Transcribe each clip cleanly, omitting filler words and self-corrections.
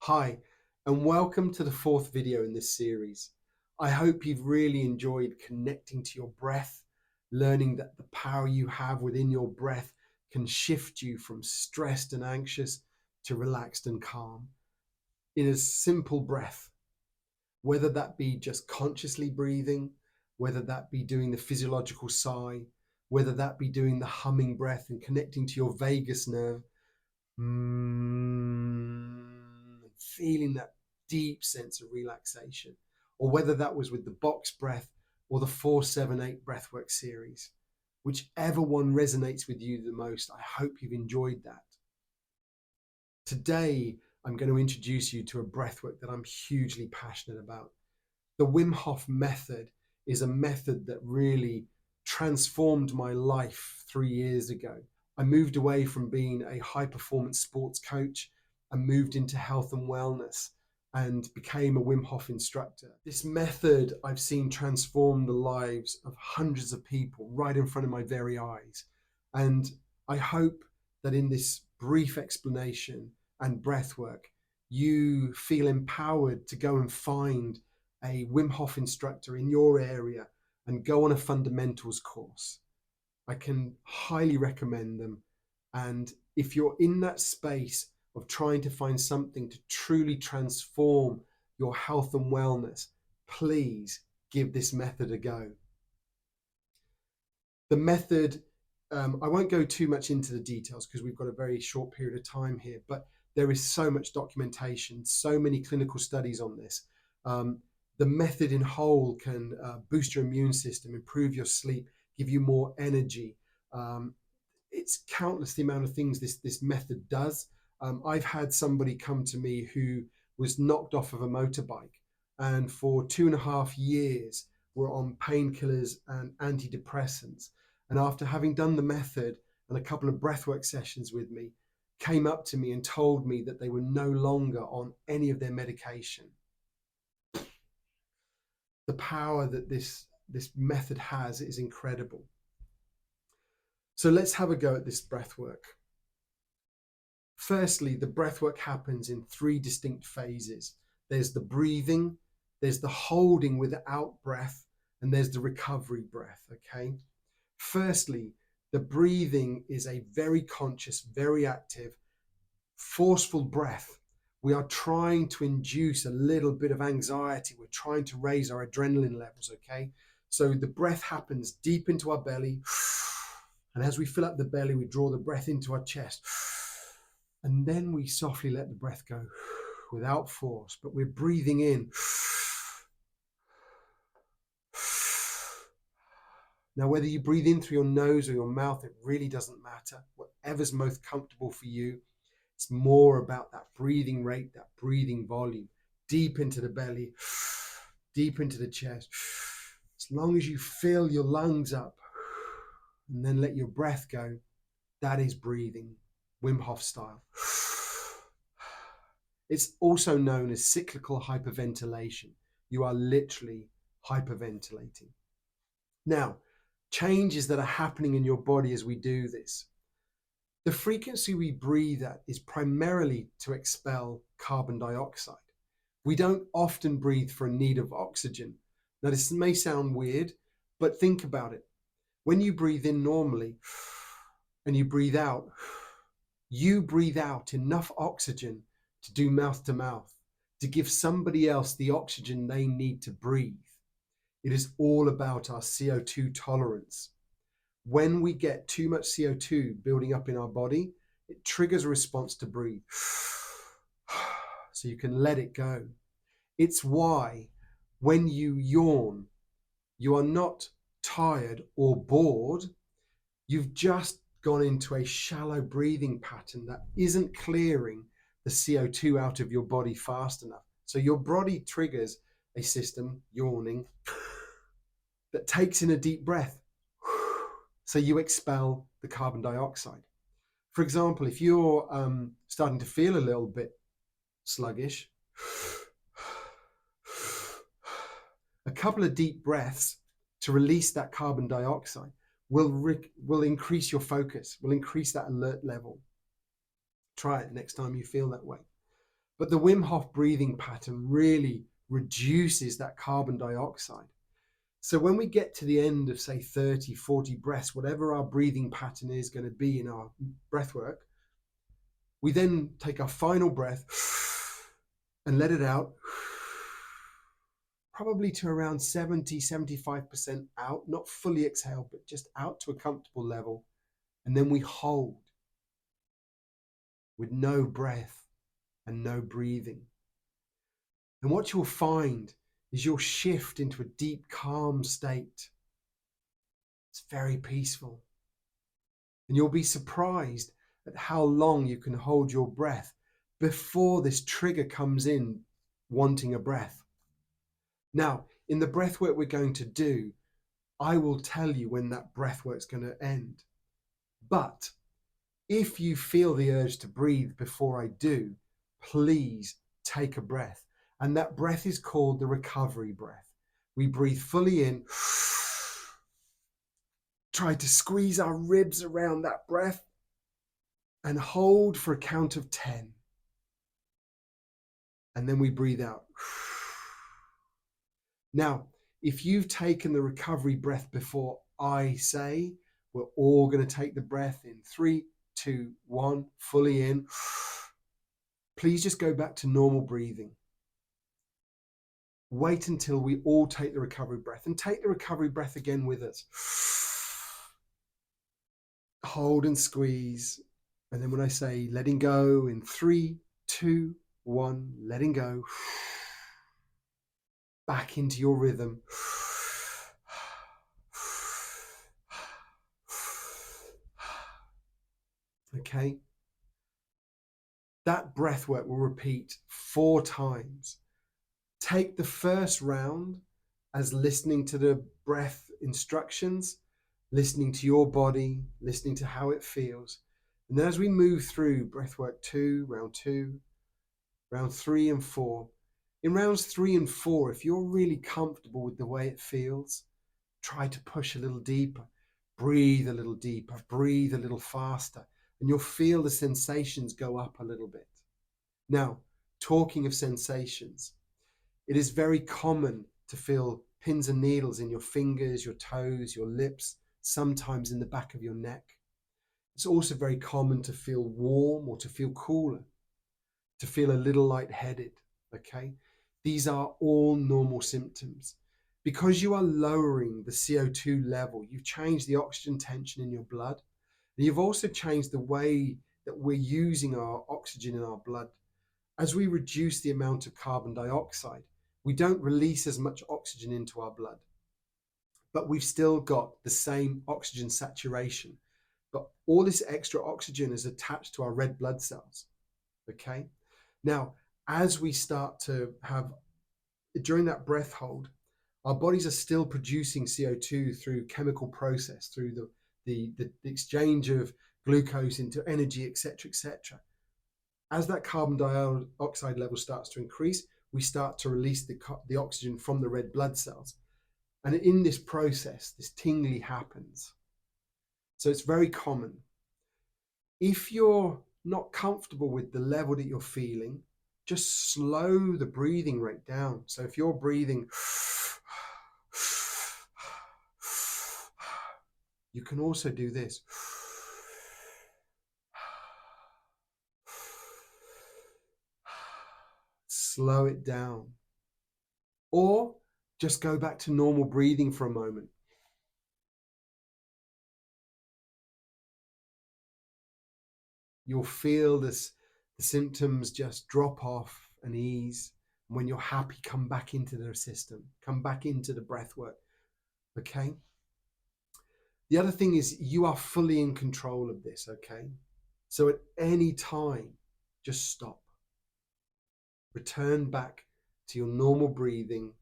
Hi, and welcome to the fourth video in this series. I hope you've really enjoyed connecting to your breath, learning that the power you have within your breath can shift you from stressed and anxious to relaxed and calm in a simple breath, whether that be just consciously breathing, whether that be doing the physiological sigh, whether that be doing the humming breath and connecting to your vagus nerve. Feeling that deep sense of relaxation, or whether that was with the box breath or the 4-7-8 breathwork series. Whichever one resonates with you the most, I hope you've enjoyed that. Today, I'm going to introduce you to a breathwork that I'm hugely passionate about. The Wim Hof method is a method that really transformed my life 3 years ago. I moved away from being a high performance sports coach and moved into health and wellness and became a Wim Hof instructor. This method I've seen transform the lives of hundreds of people right in front of my very eyes. And I hope that in this brief explanation and breath work, you feel empowered to go and find a Wim Hof instructor in your area and go on a fundamentals course. I can highly recommend them. And if you're in that space of trying to find something to truly transform your health and wellness, please give this method a go. The method, I won't go too much into the details because we've got a very short period of time here, but there is so much documentation, so many clinical studies on this. The method in whole can boost your immune system, improve your sleep, give you more energy. It's countless the amount of things this method does. I've had somebody come to me who was knocked off of a motorbike and for 2.5 years were on painkillers and antidepressants. And after having done the method and a couple of breathwork sessions with me, came up to me and told me that they were no longer on any of their medication. The power that this method has is incredible. So let's have a go at this breath work. Firstly, the breath work happens in 3 distinct phases. There's the breathing, there's the holding without breath, and there's the recovery breath, okay? Firstly, the breathing is a very conscious, very active, forceful breath. We are trying to induce a little bit of anxiety. We're trying to raise our adrenaline levels, okay? So the breath happens deep into our belly. And as we fill up the belly, we draw the breath into our chest. And then we softly let the breath go without force, but we're breathing in. Now, whether you breathe in through your nose or your mouth, it really doesn't matter. Whatever's most comfortable for you. It's more about that breathing rate, that breathing volume, deep into the belly, deep into the chest. As long as you fill your lungs up and then let your breath go, that is breathing, Wim Hof style. It's also known as cyclical hyperventilation. You are literally hyperventilating. Now, changes that are happening in your body as we do this. The frequency we breathe at is primarily to expel carbon dioxide. We don't often breathe for a need of oxygen. Now, this may sound weird, but think about it. When you breathe in normally and you breathe out enough oxygen to do mouth to mouth, to give somebody else the oxygen they need to breathe. It is all about our CO2 tolerance. When we get too much CO2 building up in our body, it triggers a response to breathe. So you can let it go. It's why when you yawn, you are not tired or bored. You've just gone into a shallow breathing pattern that isn't clearing the CO2 out of your body fast enough. So your body triggers a system, yawning, that takes in a deep breath. So you expel the carbon dioxide. For example, if you're starting to feel a little bit sluggish, a couple of deep breaths to release that carbon dioxide will increase your focus, will increase that alert level. Try it next time you feel that way. But the Wim Hof breathing pattern really reduces that carbon dioxide. So when we get to the end of, say, 30, 40 breaths, whatever our breathing pattern is going to be in our breath work, we then take our final breath and let it out, probably to around 70, 75% out, not fully exhale, but just out to a comfortable level. And then we hold with no breath and no breathing. And what you'll find is you'll shift into a deep, calm state. It's very peaceful. And you'll be surprised at how long you can hold your breath before this trigger comes in, wanting a breath. Now, in the breath work we're going to do, I will tell you when that breath work's going to end. But if you feel the urge to breathe before I do, please take a breath. And that breath is called the recovery breath. We breathe fully in, try to squeeze our ribs around that breath, and hold for a count of 10. And then we breathe out. Now, if you've taken the recovery breath before I say, we're all going to take the breath in 3, 2, 1, fully in. Please just go back to normal breathing. Wait until we all take the recovery breath, and take the recovery breath again with us. Hold and squeeze. And then when I say letting go in 3, 2, 1, letting go. Back into your rhythm. Okay. That breath work will repeat 4 times. Take the first round as listening to the breath instructions, listening to your body, listening to how it feels. And then as we move through breath work 2, round 3 and 4, in rounds 3 and 4, if you're really comfortable with the way it feels, try to push a little deeper, breathe a little deeper, breathe a little faster, and you'll feel the sensations go up a little bit. Now, talking of sensations, it is very common to feel pins and needles in your fingers, your toes, your lips, sometimes in the back of your neck. It's also very common to feel warm or to feel cooler, to feel a little lightheaded, okay? These are all normal symptoms. Because you are lowering the CO2 level, you've changed the oxygen tension in your blood, and you've also changed the way that we're using our oxygen in our blood. As we reduce the amount of carbon dioxide, we don't release as much oxygen into our blood, but we've still got the same oxygen saturation. But all this extra oxygen is attached to our red blood cells, okay? Now, as we start to have, during that breath hold, our bodies are still producing CO2 through chemical process, through the exchange of glucose into energy, etc., etc. As that carbon dioxide level starts to increase, we start to release the oxygen from the red blood cells. And in this process, this tingly happens. So it's very common. If you're not comfortable with the level that you're feeling, just slow the breathing rate down. So if you're breathing, you can also do this. Slow it down. Or just go back to normal breathing for a moment. You'll feel the symptoms just drop off and ease. When you're happy, come back into the system, come back into the breath work. Okay? The other thing is you are fully in control of this, okay? So at any time, just stop. Return back to your normal breathing.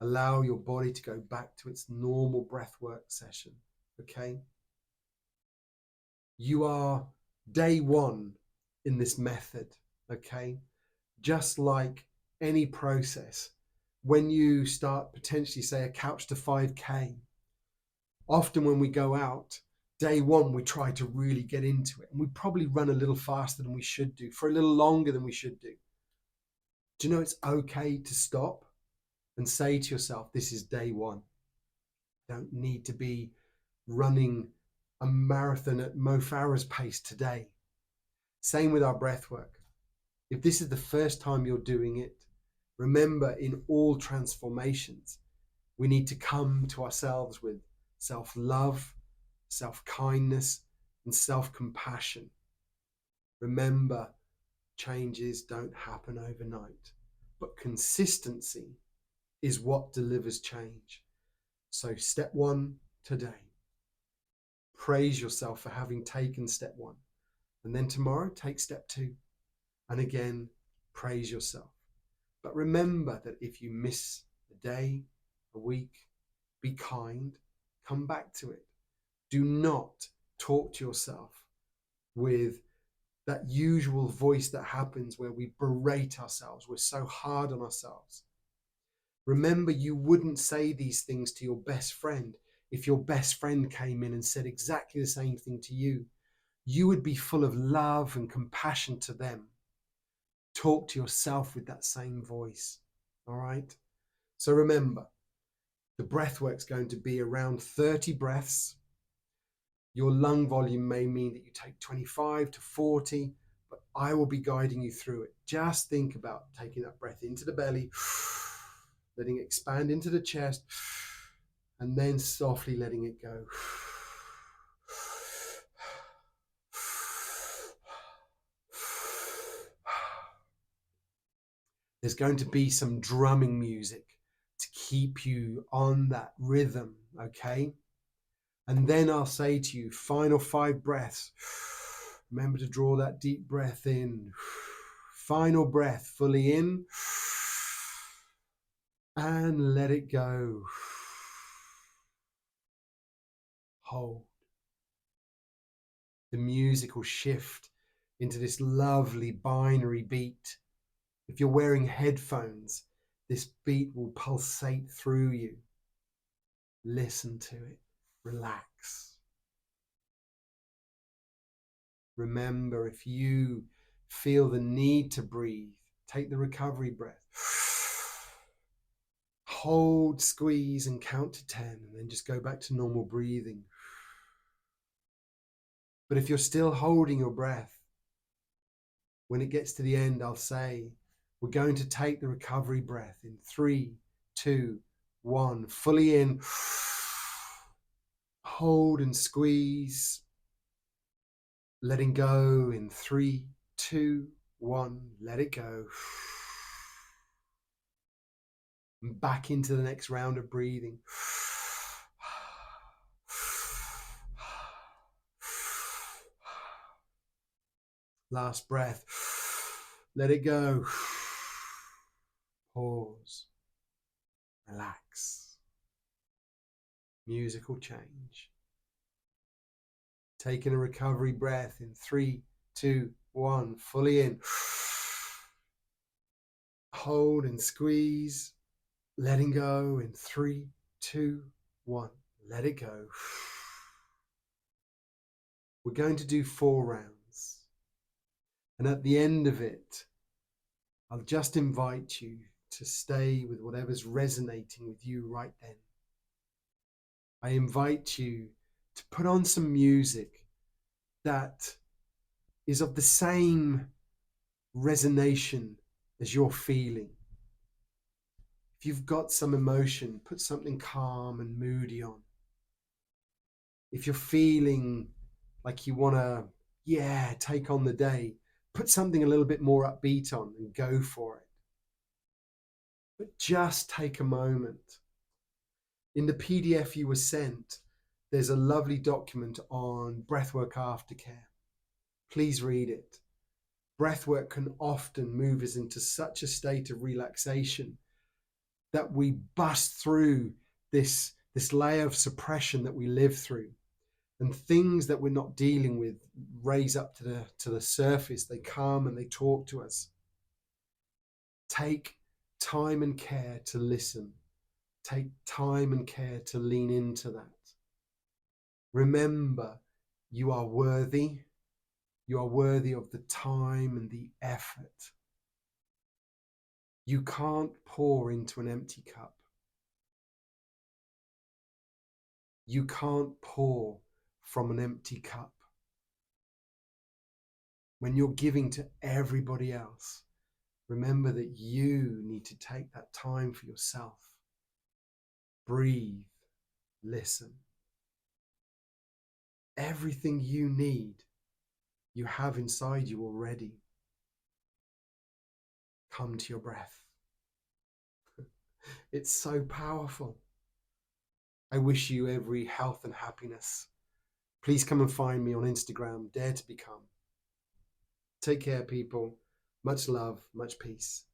Allow your body to go back to its normal breath work session, okay? You are day 1 in this method, okay? Just like any process, when you start potentially, say, a couch to 5K, often when we go out, day 1, we try to really get into it. And we probably run a little faster than we should do, for a little longer than we should do. Do you know it's okay to stop and say to yourself, this is day one. You don't need to be running a marathon at Mo Farah's pace today. Same with our breath work. If this is the first time you're doing it, remember, in all transformations, we need to come to ourselves with self-love, self-kindness, and self-compassion. Remember, changes don't happen overnight, but consistency is what delivers change. So step one today, praise yourself for having taken step one. And then tomorrow, take step two. And again, praise yourself. But remember that if you miss a day, a week, be kind, come back to it. Do not talk to yourself with that usual voice that happens where we berate ourselves. We're so hard on ourselves. Remember, you wouldn't say these things to your best friend if your best friend came in and said exactly the same thing to you. You would be full of love and compassion to them. Talk to yourself with that same voice. All right? So remember, the breath work's going to be around 30 breaths. Your lung volume may mean that you take 25 to 40, but I will be guiding you through it. Just think about taking that breath into the belly, letting it expand into the chest, and then softly letting it go. There's going to be some drumming music to keep you on that rhythm, okay? And then I'll say to you, final 5 breaths. Remember to draw that deep breath in. Final breath, fully in. And let it go. Hold. The music will shift into this lovely binary beat. If you're wearing headphones, this beat will pulsate through you. Listen to it. Relax. Remember, if you feel the need to breathe, take the recovery breath. Hold, squeeze, and count to 10, and then just go back to normal breathing. But if you're still holding your breath, when it gets to the end, I'll say, we're going to take the recovery breath in 3, 2, 1. Fully in. Hold and squeeze. Letting go in 3, 2, 1. Let it go. And back into the next round of breathing. Last breath. Let it go. Pause. Relax. Musical change. Taking a recovery breath in 3, 2, 1. Fully in. Hold and squeeze. Letting go in 3, 2, 1. Let it go. We're going to do 4 rounds. And at the end of it, I'll just invite you to stay with whatever's resonating with you right then. I invite you to put on some music that is of the same resonation as you're feeling. If you've got some emotion, put something calm and moody on. If you're feeling like you want to, take on the day, put something a little bit more upbeat on and go for it. But just take a moment. In the PDF you were sent, there's a lovely document on breathwork aftercare. Please read it. Breathwork can often move us into such a state of relaxation that we bust through this layer of suppression that we live through. And things that we're not dealing with raise up to the surface. They come and they talk to us. Take time and care to listen. Take time and care to lean into that. Remember, you are worthy. You are worthy of the time and the effort. You can't pour into an empty cup. You can't pour from an empty cup. When you're giving to everybody else, remember that you need to take that time for yourself. Breathe, listen. Everything you need, you have inside you already. Come to your breath. It's so powerful. I wish you every health and happiness. Please come and find me on Instagram, Dare to Become. Take care, people. Much love, much peace.